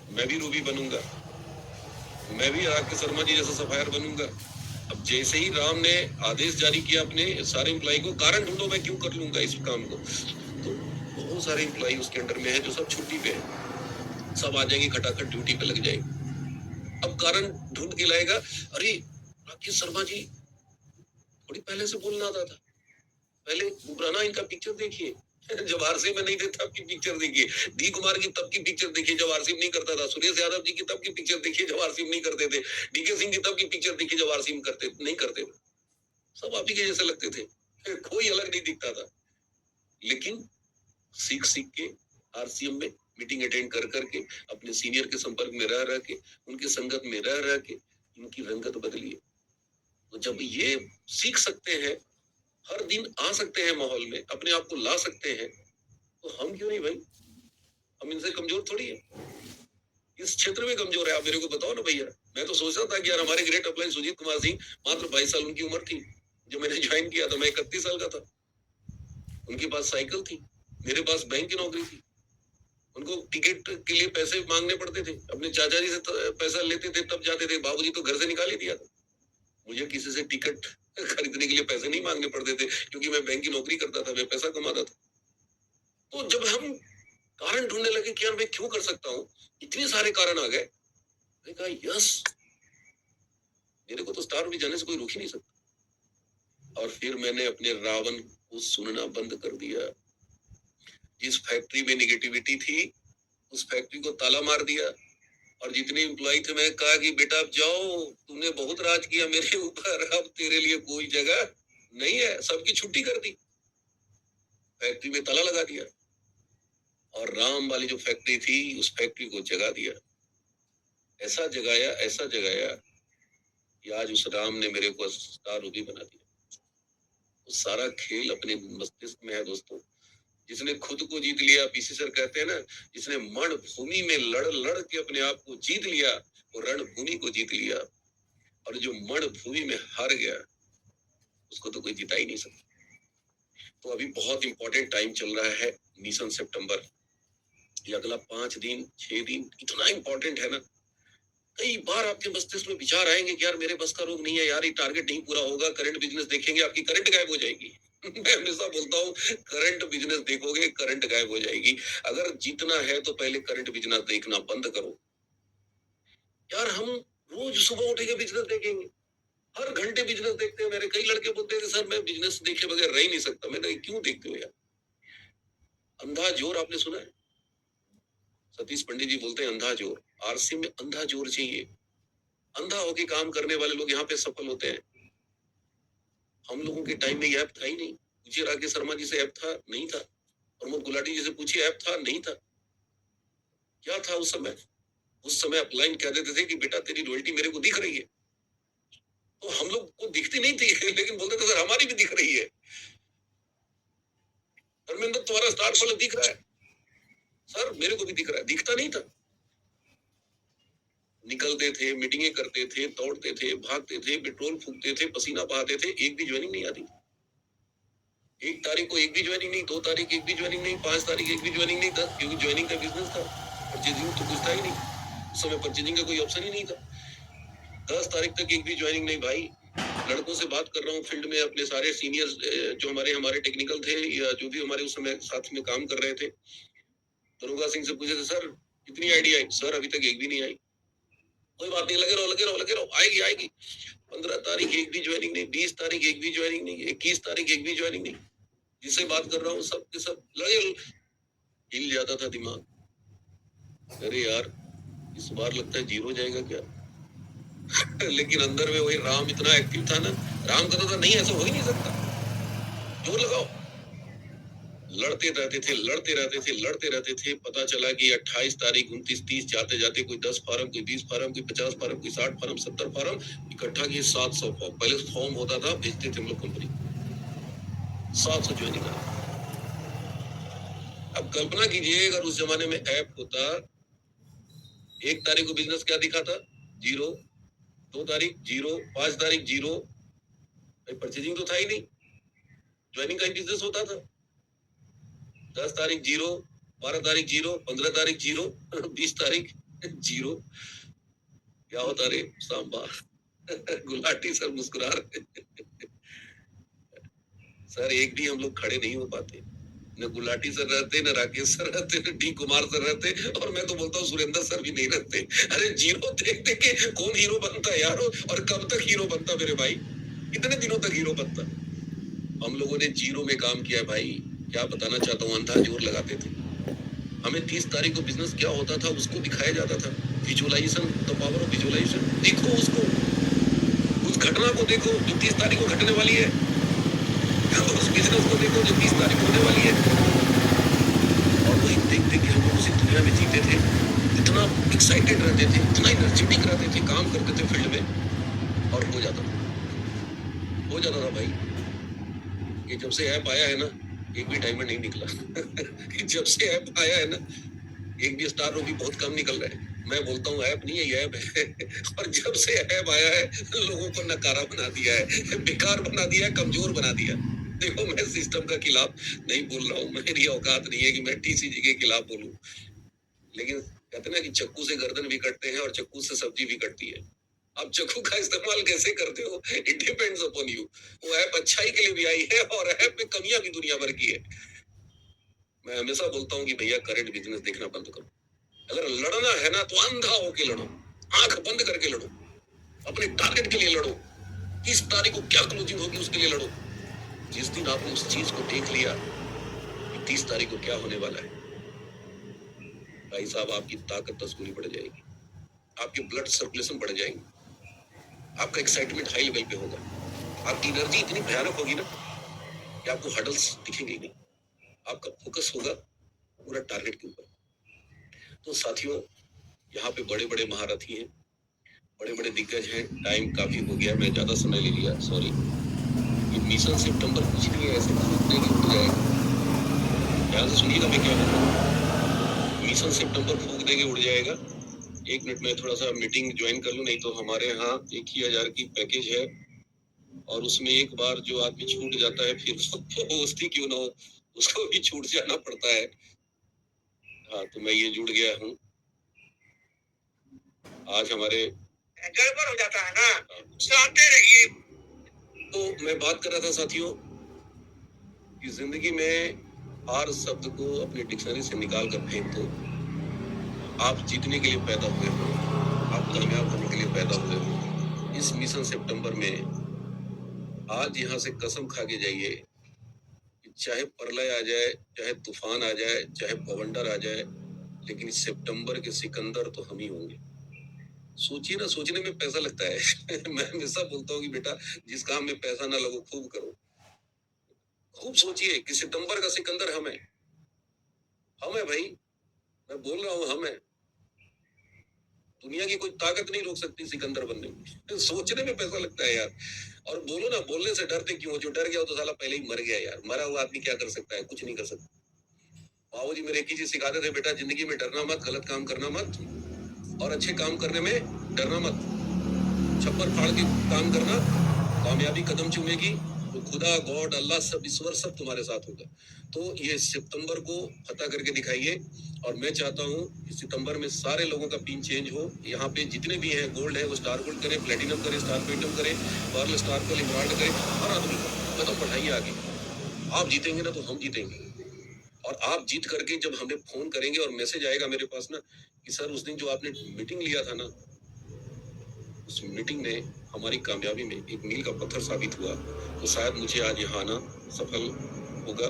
[SPEAKER 1] मैं भी रूबी बनूंगा, मैं भी राकेश शर्मा जी जैसा सफायर बनूंगा। अब जैसे ही राम ने आदेश जारी किया अपने सारे एम्प्लॉय को, कारण ढूंढो मैं क्यों कर लूंगा इस काम को, तो बहुत सारे एम्प्लॉय उसके अंडर में है जो सब छुट्टी पे है, सब आ जाएंगे, खटाखट ड्यूटी पे लग जाएंगे। अब कारण ढूंढ के लाएगा, अरे राकेश शर्मा जी थोड़ी पहले से बोलना आता था, पहले बुबराना इनका पिक्चर देखिए, जब आरसीएम में नहीं थे तब की पिक्चर देखिए, डी कुमार की तब की पिक्चर देखिए जब आरसीएम नहीं करता था, सुरेश यादव जी की तब की पिक्चर देखिए जब आरसीएम नहीं करते थे, डीके सिंह की तब की पिक्चर देखिए जब आरसीएम नहीं करते थे। सब आप ही के जैसे लगते थे, कोई अलग नहीं दिखता था। लेकिन सीख सीख के आरसीएम में मीटिंग अटेंड कर करके, अपने सीनियर के संपर्क में रह रह के, उनके संगत में रह रह के इनकी रंगत बदली है। तो जब ये सीख सकते हैं, हर दिन आ सकते हैं माहौल में, अपने आप को ला सकते हैं, तो हम क्यों नहीं भाई? हम इनसे कमजोर थोड़ी है, इस क्षेत्र में कमजोर है। आप मेरे को बताओ ना भैया। मैं तो सोच रहा था कि यार हमारे ग्रेट अपलाइन सुजीत कुमार सिंह, मात्र 22 साल उनकी उम्र थी जब मैंने ज्वाइन किया था, मैं 31 साल का था। उनके पास साइकिल थी, मेरे पास बैंक की नौकरी थी। उनको टिकट के लिए पैसे मांगने पड़ते थे, अपने चाचा जी से पैसा लेते थे तब जाते थे, बाबूजी तो घर से निकाल ही दिया था। मुझे किसी से टिकट खरीदने के लिए पैसे नहीं मांगने पड़ते थे, क्योंकि मैं बैंक की नौकरी करता था, मैं पैसा कमाता था। तो जब हम कारण ढूंढने लगे कि यार मैं क्यों कर सकता हूँ, इतने सारे कारण आ गए, मैंने कहा यस, मेरे को तो स्टार भी जाने से कोई रोक ही नहीं सकता। और फिर मैंने अपने रावण को सुनना बंद कर दिया। जिस फैक्ट्री में निगेटिविटी थी, उस फैक्ट्री को ताला मार दिया, और जितने एम्प्लॉय थे मैं कहा कि बेटा अब जाओ, तुमने बहुत राज किया मेरे ऊपर, अब तेरे लिए कोई जगह नहीं है, सबकी छुट्टी कर दी, फैक्ट्री में ताला लगा दिया, और राम वाली जो फैक्ट्री थी उस फैक्ट्री को जगा दिया। ऐसा जगाया, ऐसा जगाया कि आज उस राम ने मेरे को स्टार रूबी बना दिया। वो सारा खेल अपने मस्तिष्क में है दोस्तों। जिसने खुद को जीत लिया, पीसी सर कहते हैं ना, जिसने मण भूमि में लड़ लड़ के अपने आप को जीत लिया, वो रणभूमि को जीत लिया। और जो मण भूमि में हार गया, उसको तो कोई जिता ही नहीं सकता। तो अभी बहुत इंपॉर्टेंट टाइम चल रहा है, मिशन सितंबर। ये अगला 5 दिन 6 दिन इतना इंपॉर्टेंट है ना। कई बार आपके मस्तिष्क में विचार आएंगे कि यार मेरे बस का रोग नहीं है, यार ये टारगेट नहीं पूरा होगा, करंट बिजनेस देखेंगे, आपकी करंट गायब हो जाएगी। मैं हमेशा बोलता हूँ, करंट बिजनेस देखोगे, करंट गायब हो जाएगी। अगर जीतना है तो पहले करंट बिजनेस देखना बंद करो। यार हम रोज सुबह उठेंगे बिजनेस देखेंगे, हर घंटे बिजनेस देखते हैं। मेरे कई लड़के बोलते हैं सर मैं बिजनेस देखे बगैर रह ही नहीं सकता। मैंने क्यों देखते हो यार? अंधा जोर आपने सुना है? सतीश पंडित जी बोलते हैं अंधा जोर। आरसी में अंधा जोर चाहिए। अंधा होके काम करने वाले लोग यहाँ पे सफल होते हैं। हम लोगों के टाइम में ये ऐप था ही नहीं। पूछिए राकेश शर्मा जी से, ऐप था? नहीं था। प्रमोद गुलाटी जी से पूछिए, ऐप था? नहीं था। क्या था उस समय? उस समय अपलाइन कह देते थे कि बेटा तेरी रॉयल्टी मेरे को दिख रही है, तो हम लोग को दिखती नहीं थी लेकिन बोलते थे सर हमारी भी दिख रही है। धर्मेंद्र तुम्हारा स्टार फल दिख रहा है, सर मेरे को भी दिख रहा है। दिखता नहीं था। निकलते थे, मीटिंगें करते थे, दौड़ते थे, भागते थे, पेट्रोल फूकते थे, पसीना बहाते थे, एक भी ज्वाइनिंग नहीं आती। 1 तारीख को एक भी ज्वाइनिंग नहीं, 2 तारीख एक भी ज्वाइनिंग नहीं, 5 तारीख एक भी ज्वाइनिंग नहीं था, क्योंकि ज्वाइनिंग का बिजनेस था। परचेजिंग तो कुछ था ही नहीं उस समय, परचेजिंग का कोई ऑप्शन ही नहीं था। 10 तारीख तक एक भी ज्वाइनिंग नहीं भाई। लड़कों से बात कर रहा हूँ फील्ड में, अपने सारे सीनियर्स जो हमारे टेक्निकल थे या जो भी हमारे उस समय साथ में काम कर रहे थे, दरोगा सिंह से पूछे थे सर कितनी आईडी आई? सर अभी तक एक भी नहीं आई। कोई बात नहीं, लगे रहो लगे रहो लगे रहो, आएगी आएगी। 15 तारीख एक भी ज्वाइनिंग नहीं, 20 तारीख एक भी ज्वाइनिंग नहीं, 21 तारीख एक भी ज्वाइनिंग नहीं। जिससे बात कर रहा हूँ सब के सब लगे, हिल जाता था दिमाग। अरे यार इस बार लगता है जीरो जाएगा क्या? लेकिन अंदर में वही राम इतना एक्टिव था ना, राम कहता था नहीं ऐसा हो ही नहीं सकता, जोर लगाओ। लड़ते रहते थे लड़ते रहते थे लड़ते रहते थे। पता चला कि 28 तारीख 29 30 जाते जाते कोई 10 फार्म, कोई 20 फार्म, कोई 50 फार्म, कोई 60 फार्म, 70 फार्म इकट्ठा किए। 700 फॉर्म पहले फॉर्म होता था, भेजते थे हम लोग कंपनी। 700 ज्वाइनिंग करा। अब कल्पना कीजिए अगर उस जमाने में ऐप होता, 1 तारीख को बिजनेस क्या दिखाता? जीरो। 2 तारीख जीरो, 5 तारीख जीरो। परचेजिंग तो था ही नहीं, ज्वाइनिंग का ही बिजनेस होता था। 10 तारीख जीरो, 12 तारीख जीरो, 15 तारीख जीरो, 20 तारीख जीरो। क्या होता रे सांबा? गुलाटी सर मुस्कुरा रहे। सर एक भी हम लोग खड़े नहीं हो पाते। न गुलाटी सर रहते, न राकेश सर रहते, न डी कुमार सर रहते, और मैं तो बोलता हूँ सुरेंद्र सर भी नहीं रहते। अरे जीरो देख देख के कौन हीरो बनता है यार, और कब तक हीरो बनता मेरे भाई? कितने दिनों तक हीरो बनता? हम लोगों ने जीरो में काम किया भाई। क्या बताना चाहता हूँ, अंधा जोर लगाते थे। हमें 30 तारीख को बिजनेस क्या होता था उसको दिखाया जाता था। Visualisation, the power of visualisation. देखो उसको, उस घटना को देखो जो 30 तारीख को घटने वाली है, उस बिजनेस को देखो जो 30 तारीख को होने वाली है। और वही देख देख के हम लोग उसी दुनिया में जीते थे। इतना एक्साइटेड रहते थे, इतना एनर्जेटिक रहते थे, काम करते थे फील्ड में, और हो जाता था भाई। ये जब से ऐप आया है ना, एक भी डायमंड नहीं निकला। जब से ऐप आया है ना, एक भी स्टार भी बहुत कम निकल रहे हैं। मैं बोलता हूँ ऐप नहीं है, ये ऐप है। और जब से ऐप आया है लोगों को नकारा बना दिया है, बेकार बना दिया है, कमजोर बना दिया। देखो मैं सिस्टम का खिलाफ नहीं बोल रहा हूँ, मेरी औकात नहीं है कि मैं टीसीजी के खिलाफ बोलूं, लेकिन कहते ना कि चक्कू से गर्दन भी कटते हैं और चक्कू से सब्जी भी कटती है। आप चक्कू का इस्तेमाल कैसे करते हो, इट डिपेंड्स अपॉन यू। वो ऐप अच्छाई के लिए भी आई है और ऐप में कमियां भी दुनिया भर की है। मैं हमेशा बोलता हूँ कि भैया करंट बिजनेस देखना बंद करो। अगर लड़ना है ना तो अंधा होके लड़ो, आंख बंद करके लड़ो, अपने टारगेट के लिए लड़ो। 30 तारीख को क्या क्लोजिंग होगी उसके लिए लड़ो। जिस दिन आपने उस चीज को देख लिया कि 30 तारीख को क्या होने वाला है, भाई साहब आपकी ताकत 10 गुनी बढ़ जाएगी, आपकी ब्लड सर्कुलेशन बढ़ जाएगी, आपका एक्साइटमेंट हाई लेवल पे होगा, आपकी एनर्जी इतनी भयानक होगी ना कि आपको हडल्स दिखेंगे ही नहीं। आपका फोकस होगा पूरा टारगेट के ऊपर। तो साथियों, यहाँ पे बड़े बड़े महारथी हैं, बड़े बड़े दिग्गज हैं। टाइम काफी हो गया, मैं ज्यादा समय ले लिया, सॉरी। ये मिशन सितंबर कुछ नहीं है, ऐसे फूक देंगे उड़ जाएगा। ध्यान से सुनिएगा मैं क्या बोल रहा हूँ। मिशन सितंबर फूक देंगे उड़ जाएगा। 1 मिनट में थोड़ा सा मीटिंग ज्वाइन कर लूं, नहीं तो हमारे यहाँ 1,000 की पैकेज है और उसमें एक बार जो आदमी छूट जाता है फिर दोस्ती क्यों ना हो, उसको भी छूट जाना पड़ता है। हाँ, तो मैं ये जुड़ गया हूँ। आज हमारे गड़बड़ हो जाता है ना, सुनाते रहिए। तो मैं बात कर रहा था साथियों कि जिंदगी में हार शब्द को अपने डिक्शनरी से निकाल कर फेंक दो। आप जीतने के लिए पैदा हुए हो, आप कामयाब होने के लिए पैदा हुए हो। इस मिशन सितंबर में आज यहाँ से कसम खा के जाइए कि चाहे प्रलय आ जाए, चाहे तूफान आ जाए, चाहे बवंडर आ जाए, लेकिन इस सितंबर के सिकंदर तो हम ही होंगे। सोचिए ना, सोचने में पैसा लगता है। मैं हमेशा बोलता हूँ कि बेटा जिस काम में पैसा ना लगो खूब करो। खूब सोचिए कि सितंबर का सिकंदर हम है भाई, मैं बोल रहा हूँ हम है। दुनिया की कोई ताकत नहीं रोक सकती सिकंदर बनने में। सोचने में पैसा लगता है यार। और बोलो ना, बोलने से डरते क्यों हो? जो डर गया हो तो साला पहले ही मर गया यार। मरा हुआ आदमी क्या कर सकता है? कुछ नहीं कर सकता। बाबूजी मेरे एक ही चीज सिखाते थे, बेटा जिंदगी में डरना मत, गलत काम करना मत और अच्छे काम करने में डरना मत। छप्पर फाड़ के काम करना, कामयाबी कदम चूमेगी तो खुदा, गॉड, अल्लाह, सब ईश्वर सब तुम्हारे साथ होगा। तो ये सितंबर को फतह करके दिखाइए। और मैं चाहता हूँ कि सितंबर में सारे लोगों का पिन चेंज हो। यहाँ पे जितने भी हैं गोल्ड है वो स्टार गोल्ड करें, प्लेटिनम करें, स्टार प्लेटिनम करें, पर्ल स्टार पर्ल इमराल्ड करें। हर आदमी को कदम बढ़ाइए आगे। आप जीतेंगे ना तो हम जीतेंगे। और आप जीत करके जब हमें फोन करेंगे और मैसेज आएगा मेरे पास ना कि सर उस दिन जो आपने मीटिंग लिया था ना, उस मीटिंग ने हमारी कामयाबी में एक मील का पत्थर साबित हुआ, तो शायद मुझे आज यहाँ आना सफल होगा।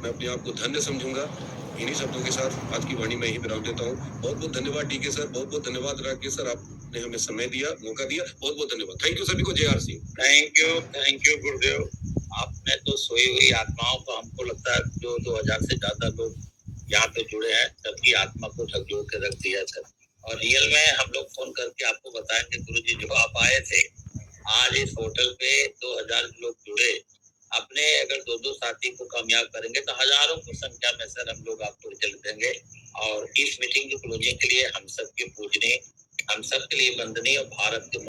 [SPEAKER 1] मैं अपने आप को धन्य समझूंगा। इन्हीं शब्दों के साथ आज की वाणी में ही विराम देता हूँ। बहुत बहुत धन्यवाद टीके सर, बहुत बहुत धन्यवाद राकेश सर, आपने हमें समय दिया, मौका दिया। बहुत बहुत धन्यवाद। थैंक यू सभी को। JR सिंह।
[SPEAKER 2] थैंक यू गुरुदेव। आपने तो सोई हुई आत्माओं को, हमको लगता है जो 2000 से ज्यादा लोग यहाँ पे जुड़े हैं, सबकी आत्मा को झकझोर के रख दिया सर। और रियल में हम लोग फोन करके आपको बताएंगे गुरुजी, जो आप आए थे आज इस होटल पे 2000 लोग जुड़े। अपने अगर 2-2 साथी को कामयाब करेंगे तो हजारों की संख्या में सर हम लोग आपको रिजल्ट देंगे। और इस मीटिंग की क्लोजिंग के लिए हम सबके पूजनीय, हम सबके लिए वंदनीय, भारत के